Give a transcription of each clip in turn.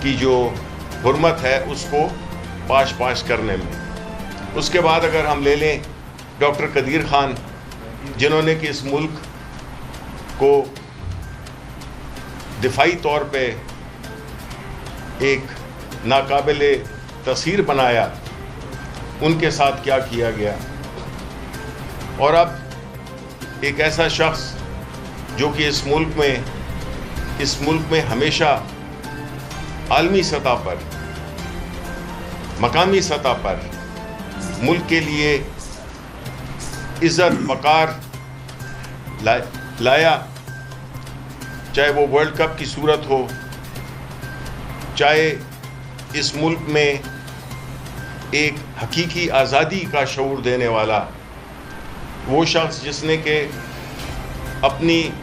की जो हुर्मत है उसको पाश करने में। उसके बाद अगर हम ले लें डॉक्टर कदीर ख़ान, जिन्होंने कि इस मुल्क को दिफाई तौर पे एक नाकाबिले तस्वीर बनाया, उनके साथ क्या किया गया। और अब एक ऐसा शख्स जो कि इस मुल्क में हमेशा आलमी सतह पर, मकामी सतह पर मुल्क के लिए इज़्ज़त वक़ार लाया, चाहे वो वर्ल्ड कप की सूरत हो, चाहे इस मुल्क में एक हकीकी आज़ादी का शऊर देने वाला वो शख्स जिसने के अपनी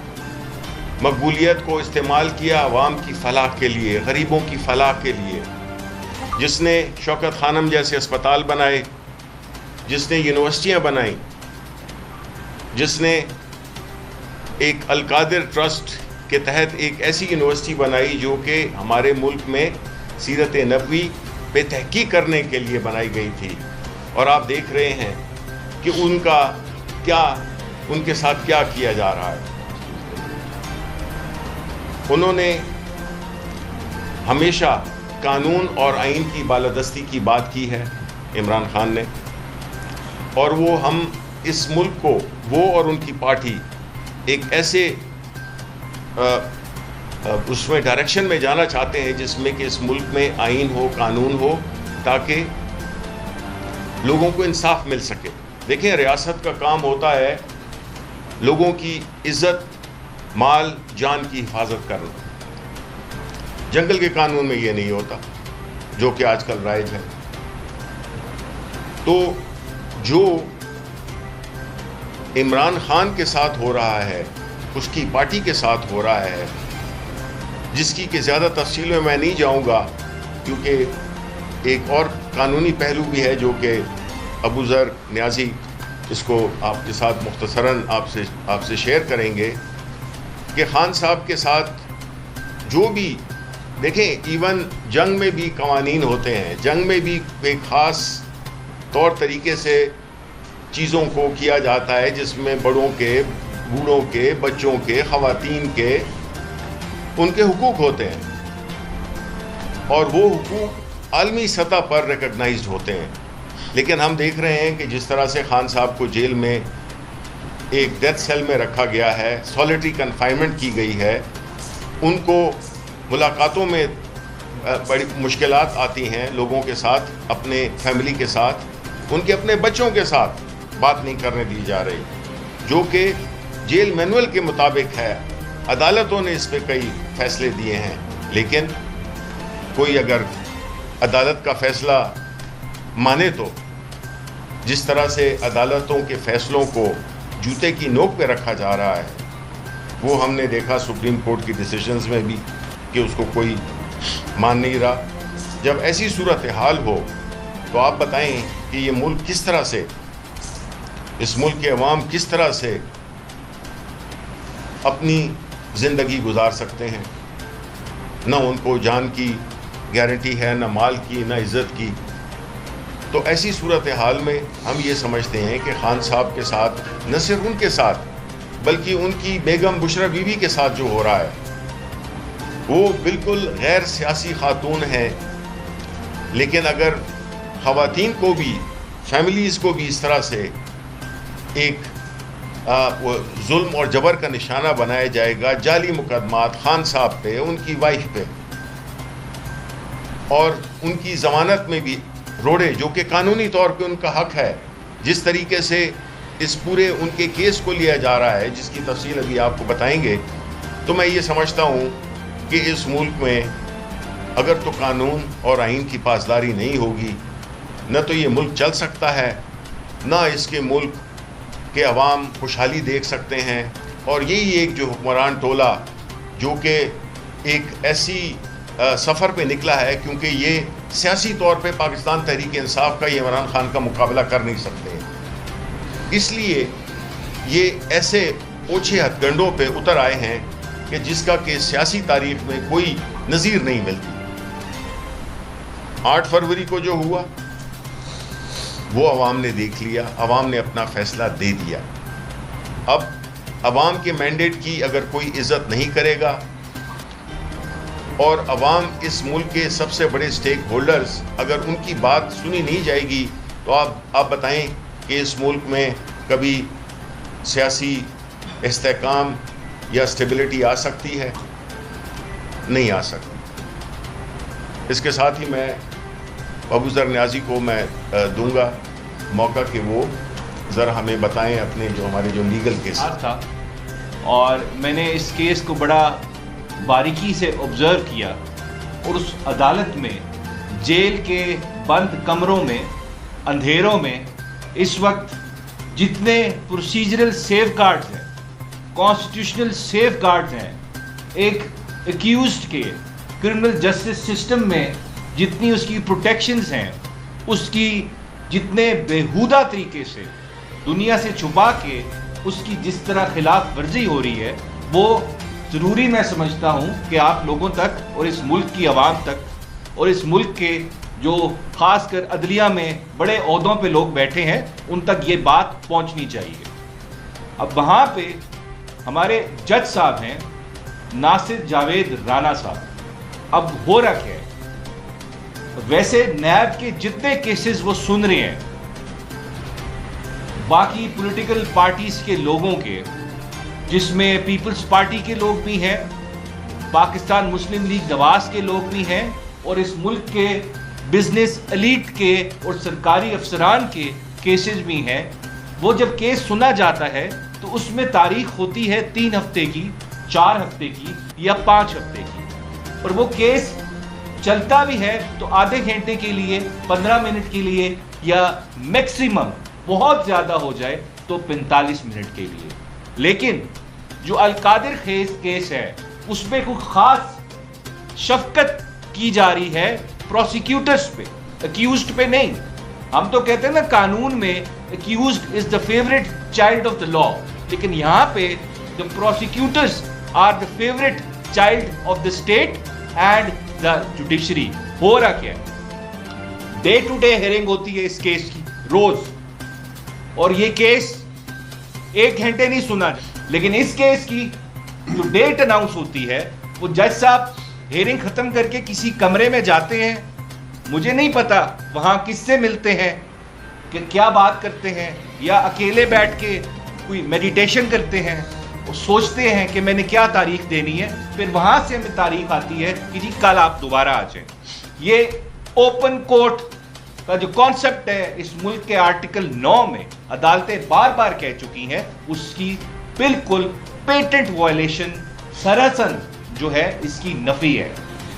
मकबूलियत को इस्तेमाल किया अवाम की फ़लाह के लिए, गरीबों की फ़लाह के लिए, जिसने शौकत खानम जैसे अस्पताल बनाए, जिसने यूनिवर्सिटियाँ बनाई, जिसने एक अलकादिर ट्रस्ट के तहत एक ऐसी यूनिवर्सिटी बनाई जो कि हमारे मुल्क में सीरत नबवी पे तहकीक करने के लिए बनाई गई थी। और आप देख रहे हैं कि उनके साथ क्या किया जा रहा है। उन्होंने हमेशा कानून और आइन की बालादस्ती की बात की है इमरान खान ने, और वो हम इस मुल्क को, वो और उनकी पार्टी एक ऐसे उसमें डायरेक्शन में जाना चाहते हैं जिसमें कि इस मुल्क में आइन हो, कानून हो, ताकि लोगों को इंसाफ मिल सके। देखें, रियासत का काम होता है लोगों की इज्जत, माल, जान की हिफाजत करना। जंगल के कानून में ये नहीं होता जो कि आजकल राइज है। तो जो इमरान खान के साथ हो रहा है, उसकी पार्टी के साथ हो रहा है, जिसकी कि ज़्यादा तफसील में मैं नहीं जाऊंगा क्योंकि एक और कानूनी पहलू भी है जो कि अबू ज़र न्याजी इसको आपके साथ मुख्तसरन आपसे शेयर करेंगे कि खान साहब के साथ जो भी, देखें, इवन जंग में भी कवानीन होते हैं, जंग में भी एक ख़ास तौर तरीके से चीज़ों को किया जाता है जिसमें बड़ों के, बूढ़ों के, बच्चों के, ख़वातीन के उनके हुकूक होते हैं और वो हुकूक आलमी सतह पर रिकग्नाइज्ड होते हैं। लेकिन हम देख रहे हैं कि जिस तरह से खान साहब को जेल में एक डेथ सेल में रखा गया है, सॉलिटरी कन्फाइनमेंट की गई है, उनको मुलाकातों में बड़ी मुश्किलात आती हैं लोगों के साथ, अपने फैमिली के साथ, उनके अपने बच्चों के साथ बात नहीं करने दी जा रही, जो कि जेल मैनुअल के मुताबिक है। अदालतों ने इस पे कई फैसले दिए हैं, लेकिन कोई अगर अदालत का फैसला माने तो जिस तरह से अदालतों के फैसलों को जूते की नोक पे रखा जा रहा है, वो हमने देखा सुप्रीम कोर्ट की डिसीजंस में भी कि उसको कोई मान नहीं रहा। जब ऐसी सूरत हाल हो तो आप बताएं कि ये मुल्क किस तरह से, इस मुल्क के अवाम किस तरह से अपनी ज़िंदगी गुजार सकते हैं। न उनको जान की गारंटी है, न माल की, न इज़्ज़त की। तो ऐसी सूरत हाल में हम ये समझते हैं कि खान साहब के साथ, न सिर्फ उनके साथ बल्कि उनकी बेगम बुशरा बीवी के साथ जो हो रहा है, वो बिल्कुल गैर सियासी खातून है। लेकिन अगर ख़वातीन को भी, फैमिलीज़ को भी इस तरह से एक जुल्म और जबर का निशाना बनाया जाएगा, जाली मुकदमात खान साहब पे, उनकी वाइफ पे, और उनकी ज़मानत में भी रोड़े, जो कि कानूनी तौर पे उनका हक है, जिस तरीके से इस पूरे उनके केस को लिया जा रहा है, जिसकी तफसील अभी आपको बताएंगे, तो मैं ये समझता हूँ कि इस मुल्क में अगर तो कानून और आइन की पासदारी नहीं होगी, न तो ये मुल्क चल सकता है, न इसके मुल्क के अवाम खुशहाली देख सकते हैं। और यही एक जो हुक्मरान टोला जो कि एक ऐसी सफ़र पे निकला है, क्योंकि ये सियासी तौर पे पाकिस्तान तहरीक इंसाफ का, ये इमरान खान का मुकाबला कर नहीं सकते, इसलिए ये ऐसे ओछे हथकंडों पे उतर आए हैं कि जिसका कि सियासी तारीख में कोई नज़ीर नहीं मिलती। 8 फरवरी को जो हुआ वो अवाम ने देख लिया, अवाम ने अपना फैसला दे दिया। अब अवाम के मैंडेट की अगर कोई इज्जत नहीं करेगा और अवाम इस मुल्क के सबसे बड़े स्टेक होल्डर्स, अगर उनकी बात सुनी नहीं जाएगी तो आप बताएं कि इस मुल्क में कभी सियासी इस्तेहकाम या स्टेबिलिटी आ सकती है? नहीं आ सकती। इसके साथ ही मैं अबू ज़र न्याज़ी को मैं दूंगा मौका कि वो ज़रा हमें बताएं अपने जो हमारे जो लीगल केस था, और मैंने इस केस को बड़ा बारीकी से ऑब्ज़र्व किया और उस अदालत में जेल के बंद कमरों में, अंधेरों में इस वक्त जितने प्रोसीजरल सेफगार्ड्स हैं, कॉन्स्टिट्यूशनल सेफगार्ड्स हैं, एक एक्यूज्ड के क्रिमिनल जस्टिस सिस्टम में जितनी उसकी प्रोटेक्शंस हैं, उसकी जितने बेहुदा तरीके से दुनिया से छुपा के उसकी जिस तरह खिलाफ वर्जी हो रही है, वो ज़रूरी मैं समझता हूँ कि आप लोगों तक और इस मुल्क की आवाम तक और इस मुल्क के जो खासकर अदलिया में बड़े ओहदों पे लोग बैठे हैं उन तक ये बात पहुँचनी चाहिए। अब वहाँ पे हमारे जज साहब हैं नासिर जावेद राना साहब। अब हो रहा क्या है, वैसे नैब के जितने केसेस वो सुन रहे हैं बाकी पॉलिटिकल पार्टीज के लोगों के, जिसमें पीपल्स पार्टी के लोग भी हैं, पाकिस्तान मुस्लिम लीग नवाज के लोग भी हैं और इस मुल्क के बिजनेस एलीट के और सरकारी अफसरान के केसेस भी हैं, वो जब केस सुना जाता है तो उसमें तारीख होती है 3 हफ्ते की, 4 हफ्ते की या 5 हफ्ते की, और वो केस चलता भी है तो आधे घंटे के लिए, 15 मिनट के लिए, या मैक्सिमम बहुत ज़्यादा हो जाए तो 45 मिनट के लिए। लेकिन जो अलकादिर केस है उसमें कोई खास शफकत की जा रही है प्रोसिक्यूटर्स पे, अक्यूज्ड पे नहीं। हम तो कहते हैं ना कानून में accused is the favourite child of the law, लेकिन यहाँ पे the prosecutors are the favourite child of the state and the judiciary. हो रहा क्या है, डे टू डे हियरिंग होती है इस केस की रोज, और ये केस 1 घंटे नहीं सुना, लेकिन इस केस की जो डेट अनाउंस होती है वो जज साहब हियरिंग खत्म करके किसी कमरे में जाते हैं, मुझे नहीं पता वहां किससे मिलते हैं, कि क्या बात करते हैं, या अकेले बैठ के कोई मेडिटेशन करते हैं और सोचते हैं कि मैंने क्या तारीख देनी है, फिर वहां से हमें तारीख आती है कि जी कल आप दोबारा आ जाएं। ये ओपन कोर्ट का जो कॉन्सेप्ट है इस मुल्क के आर्टिकल 9 में अदालतें बार बार कह चुकी हैं, उसकी बिल्कुल पेटेंट वायलेशन सरासन जो है इसकी नफी है।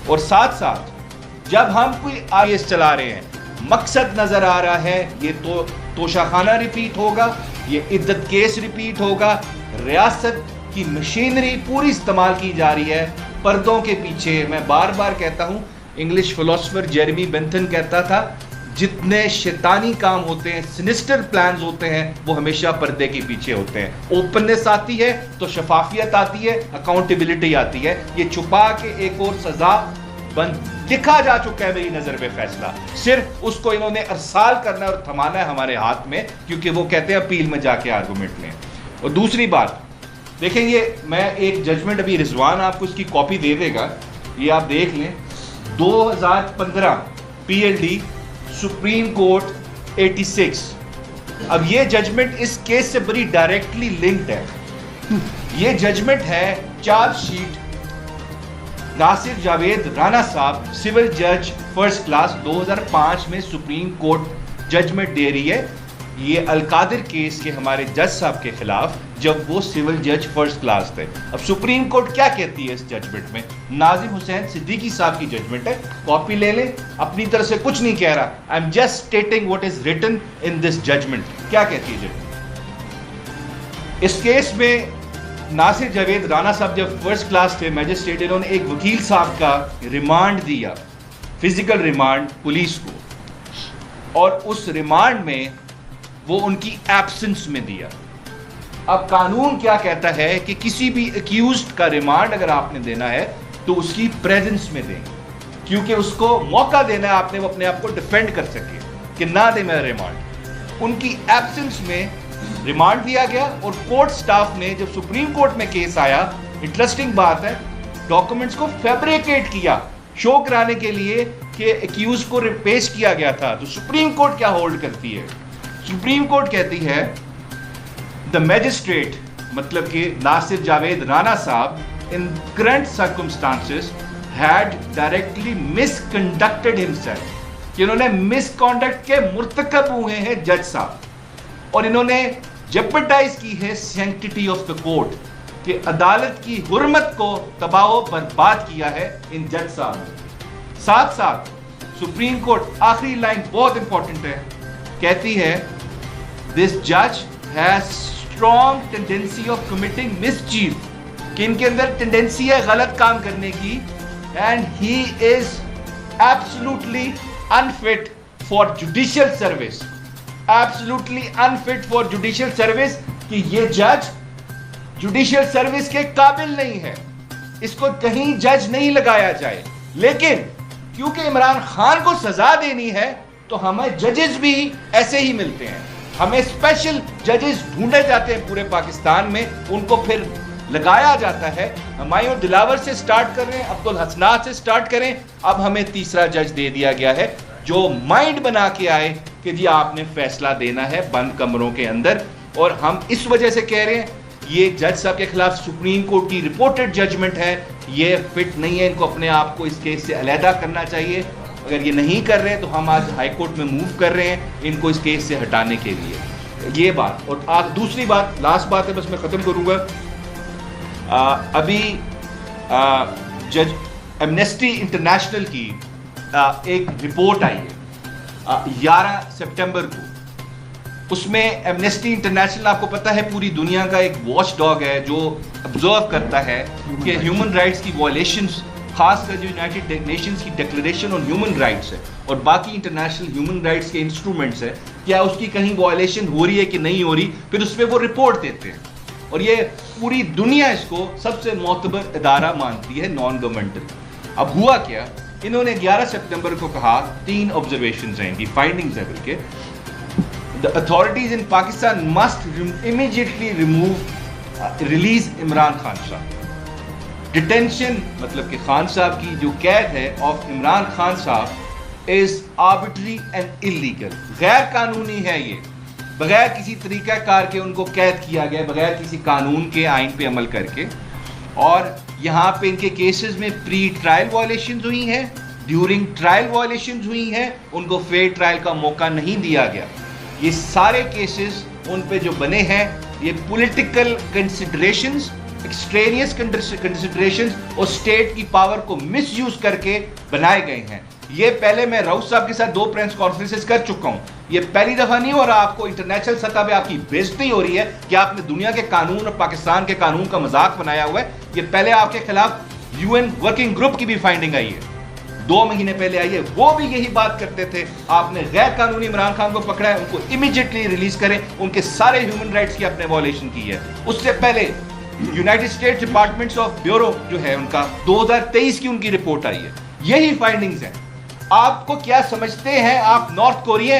और साथ साथ जब हम कोई केस चला रहे हैं, मकसद नजर आ रहा है ये तो तोशाखाना रिपीट होगा, ये इद्दत केस रिपीट होगा, रियासत की मशीनरी पूरी इस्तेमाल की जा रही है पर्दों के पीछे। मैं बार बार कहता हूं, इंग्लिश फिलोसोफर जेरेमी बेंथन कहता था, जितने शैतानी काम होते हैं, सिनिस्टर प्लान्स होते हैं, वो हमेशा पर्दे के पीछे होते हैं। ओपननेस आती है तो शफाफियत आती है, अकाउंटेबिलिटी आती है। ये छुपा के एक और सजा बंद लिखा जा चुका है मेरी नजर में फैसला, सिर्फ उसको इन्होंने अरसाल करना और थमाना है हमारे हाथ में, क्योंकि वो कहते हैं अपील में जाके आर्गूमेंट लें। और दूसरी बात देखें, ये मैं एक जजमेंट अभी रिजवान आपको इसकी कॉपी दे देगा, ये आप देख लें, 2015 PLD सुप्रीम कोर्ट 86। अब ये जजमेंट इस केस से बड़ी डायरेक्टली लिंक्ड है। ये जजमेंट है चार्जशीट नासिर जावेद राना साहब, सिविल जज फर्स्ट क्लास, 2005 में सुप्रीम कोर्ट जजमेंट दे रही है ये अलकादिर केस के हमारे जज साहब के खिलाफ, जब वो सिविल जज फर्स्ट क्लास थे। अब सुप्रीम कोर्ट क्या कहती है इस जजमेंट में, नाजिम हुसैन सिद्दीकी साहब की जजमेंट है, कॉपी ले लें, अपनी तरफ से कुछ नहीं कह रहा, I am just stating what is written in this judgement. क्या कहती है जजमेंट इस केस में? नासिर जावेद राणा साहब जब फर्स्ट क्लास थे मैजिस्ट्रेट, इन्होंने एक वकील साहब का रिमांड दिया, फिजिकल रिमांड पुलिस को, और उस रिमांड में वो उनकी एब्सेंस में दिया। अब कानून क्या कहता है कि किसी भी अक्यूज्ड का रिमांड अगर आपने देना है तो उसकी प्रेजेंस में दें। क्योंकि उसको मौका देना है आपने वो अपने आप को डिफेंड कर सके कि ना दे मैं रिमांड। उनकी एब्सेंस में रिमांड दिया गया और कोर्ट स्टाफ ने जब सुप्रीम कोर्ट में केस आया, इंटरेस्टिंग बात है, डॉक्यूमेंट्स को फैब्रिकेट किया शो कराने के लिए कि एक्यूज को पेश किया गया था। तो सुप्रीम कोर्ट क्या होल्ड करती है? सुप्रीम कोर्ट कहती है द मैजिस्ट्रेट मतलब कि Nasir Javed Rana sahab in current circumstances had directly misconducted himself, कि इन्होंने मिसकॉन्डक्ट के मुर्तकब हुए हैं जज साहब और इन्होंने जेपरडाइज की है सैंक्टिटी ऑफ द कोर्ट, कि अदालत की हुर्मत को तबाह बर्बाद किया है इन जज साहब ने। साथ साथ सुप्रीम कोर्ट आखिरी लाइन बहुत इंपॉर्टेंट है, कहती है दिस जज has strong tendency of committing mischief, कि इनके अंदर टेंडेंसी है गलत काम करने की, and he is absolutely unfit for judicial service, absolutely unfit for judicial service, कि ये जज जुडिशियल सर्विस के काबिल नहीं है, इसको कहीं जज नहीं लगाया जाए। लेकिन क्योंकि इमरान खान को सजा देनी है तो हमें जजेस भी ऐसे ही मिलते हैं, हमें स्पेशल जजेस ढूंढे जाते हैं पूरे पाकिस्तान में, उनको फिर लगाया जाता है। हुमायूं दिलावर से स्टार्ट कर रहे हैं, अब्दुल हसनात से स्टार्ट करें, अब हमें तीसरा जज दे दिया गया है जो माइंड बना के आए कि जी आपने फैसला देना है बंद कमरों के अंदर। और हम इस वजह से कह रहे हैं ये जज साहब के खिलाफ सुप्रीम कोर्ट की रिपोर्टेड जजमेंट है, ये फिट नहीं है, इनको अपने आप को इस केस से अलहदा करना चाहिए। अगर ये नहीं कर रहे हैं तो हम आज हाई कोर्ट में मूव कर रहे हैं इनको इस केस से हटाने के लिए। ये बात, और दूसरी बात, लास्ट बात है, बस मैं ख़त्म करूँगा। अभी जज एमनेस्टी इंटरनेशनल की एक रिपोर्ट आई है 11 सितंबर को। उसमें एमनेस्टी इंटरनेशनल आपको पता है पूरी दुनिया का एक वॉच डॉग है जो ऑब्जर्व करता है कि ह्यूमन राइट्स की वायलेशंस, खासकर जो यूनाइटेड नेशंस की डिक्लेरेशन ऑन ह्यूमन राइट्स है और बाकी इंटरनेशनल ह्यूमन राइट्स के इंस्ट्रूमेंट्स है, क्या उसकी कहीं वायलेशन हो रही है कि नहीं हो रही, फिर उस पर वो रिपोर्ट देते हैं। और ये पूरी दुनिया इसको सबसे मोतबर इदारा मानती है, नॉन गवर्नमेंटल। अब हुआ क्या, इन्होंने 11 सितंबर को कहा 3 ऑब्जर्वेशंस हैं इनकी, फाइंडिंग्स है बल्कि, The authorities in Pakistan must immediately release Imran Khan साहब। डिटेंशन मतलब कि खान साहब की जो कैद है ऑफ इमरान खान साहब इज आर्बिट्री एंड इलीगल, गैर कानूनी है। ये बगैर किसी तरीक़ाकार के उनको कैद किया गया, बगैर किसी कानून के आइन पे अमल करके। और यहाँ पे इनके केसेस में प्री ट्रायल वायलेशंस हुई हैं, ड्यूरिंग ट्रायल वायलेशंस हुई हैं, उनको फेयर ट्रायल का मौका नहीं दिया गया। ये सारे केसेस उन पे जो बने हैं ये पॉलिटिकल कंसिडरेशंस, एक्सट्रेनियस कंसिडरेशंस और स्टेट की पावर को मिसयूज करके बनाए गए हैं। ये पहले मैं राउत साहब के साथ 2 प्रेस कॉन्फ्रेंसेस कर चुका हूँ, ये पहली दफा नहीं हो रहा। आपको इंटरनेशनल सतह पे आपकी बेइज्जती हो रही है कि आपने दुनिया के कानून और पाकिस्तान के कानून का मजाक बनाया हुआ है। ये पहले आपके खिलाफ यूएन वर्किंग ग्रुप की भी फाइंडिंग आई है, 2 महीने पहले आई है, वो भी यही बात करते थे आपने गैर कानूनी इमरान खान को पकड़ा है, उनको इमीडिएटली रिलीज करें, उनके सारे ह्यूमन राइट्स की आपने वायलेशन की है। उससे पहले United states departments of bureau जो है उनका 2023 की उनकी रिपोर्ट आई है, यही फाइंडिंग्स हैं। आपको क्या समझते हैं आप नॉर्थ कोरिया,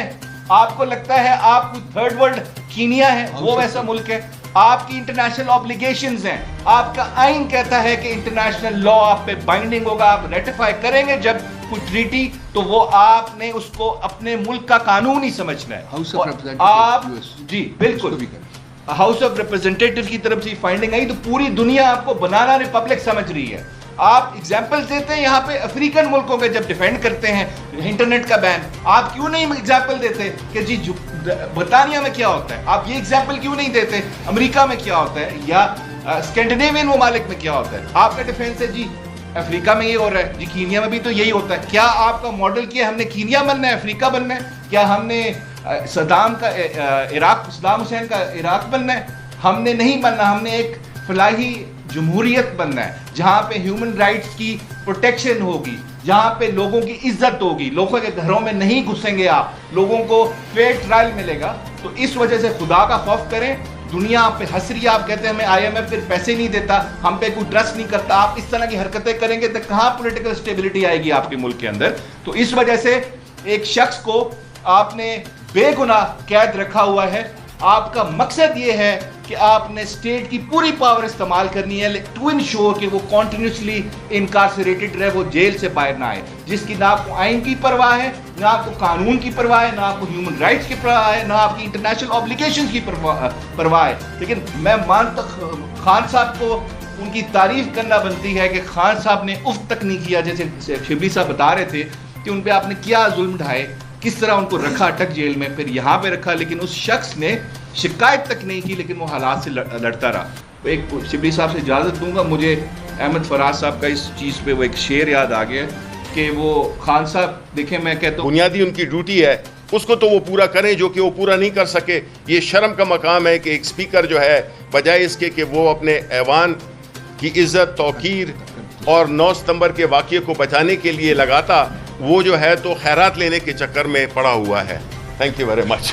आपको लगता है आप थर्ड वर्ल्ड कीनिया है, वो वैसा मुल्क है। आपकी इंटरनेशनल ऑब्लिगेशंस हैं, आपका आइन कहता है कि इंटरनेशनल लॉ आप पे बाइंडिंग होगा, आप रेटिफाई करेंगे जब कोई ट्रीटी, तो वो आपने उसको अपने मुल्क का कानून ही समझना है। आप जी बिल्कुल हाउस ऑफ रिप्रेजेंटेटिव की तरफ से फाइंडिंग आई, तो पूरी दुनिया आपको बनाना रिपब्लिक समझ रही है। आप एग्जाम्पल्स देते हैं यहाँ पे अफ्रीकन मुल्कों के, जब डिफेंड करते हैं इंटरनेट का बैन, आप क्यों नहीं एग्जाम्पल देते कि जी बर्तानिया में क्या होता है? आप ये एग्जाम्पल क्यों नहीं देते अमेरिका में क्या होता है या स्कैंडिनेवियन ममालिक में क्या होता है? आपका डिफेंस है जी अफ्रीका में ये हो रहा है, जी कीनिया में भी तो यही होता है। क्या आपका मॉडल किया हमने कीनिया बनना है, अफ्रीका बनना है? क्या हमने सदाम का इराक, सदाम हुसैन का इराक बनना है? हमने नहीं बनना, हमने एक फलाही जमहूरियत बनना है जहां पे ह्यूमन राइट्स की प्रोटेक्शन होगी, जहां पे लोगों की इज्जत होगी, लोगों के घरों में नहीं घुसेंगे आप, लोगों को फेयर ट्रायल मिलेगा। तो इस वजह से खुदा का खौफ करें, दुनिया पे हंस रही है, आप कहते हैं हमें IMF फिर पैसे नहीं देता, हम पे कोई ट्रस्ट नहीं करता, आप इस तरह की हरकतें करेंगे तो कहां पॉलिटिकल स्टेबिलिटी आएगी आपके मुल्क के अंदर। तो इस वजह से एक शख्स को आपने बेगुनाह कैद रखा हुआ है, आपका मकसद ये है कि आपने स्टेट की पूरी पावर इस्तेमाल करनी है टू इंश्योर कि वो कॉन्टिन्यूसली इनकार्सरेटेड रहे, वो जेल से बाहर ना आए, जिसकी ना आपको आइन की परवाह है, ना आपको कानून की परवाह है, ना आपको ह्यूमन राइट्स की परवाह है, ना आपकी इंटरनेशनल ऑब्लिगेशंस की परवाह है। लेकिन मैं मानता खान साहब को उनकी तारीफ करना बनती है कि खान साहब ने उफ तक नहीं किया, जैसे शिबली साहब बता रहे थे कि उन पे आपने क्या जुल्म ढाए, किस तरह उनको रखा अटक जेल में, फिर यहाँ पे रखा, लेकिन उस शख्स ने शिकायत तक नहीं की, लेकिन वो हालात से लड़ता रहा। तो एक शिबली साहब से इजाज़त दूंगा, मुझे अहमद फराज साहब का इस चीज़ पे वो एक शेर याद आ गया कि वो खान साहब, देखें मैं कहता हूँ बुनियादी उनकी ड्यूटी है, उसको तो वो पूरा करें जो कि वो पूरा नहीं कर सके। ये शर्म का मकाम है कि एक स्पीकर जो है बजाय इसके कि वो अपने ऐवान की इज्जत तौकीर और 9 सितंबर के वाक़ये को बचाने के लिए लगाता, वो जो है तो खैरात लेने के चक्कर में पड़ा हुआ है। Thank you very much.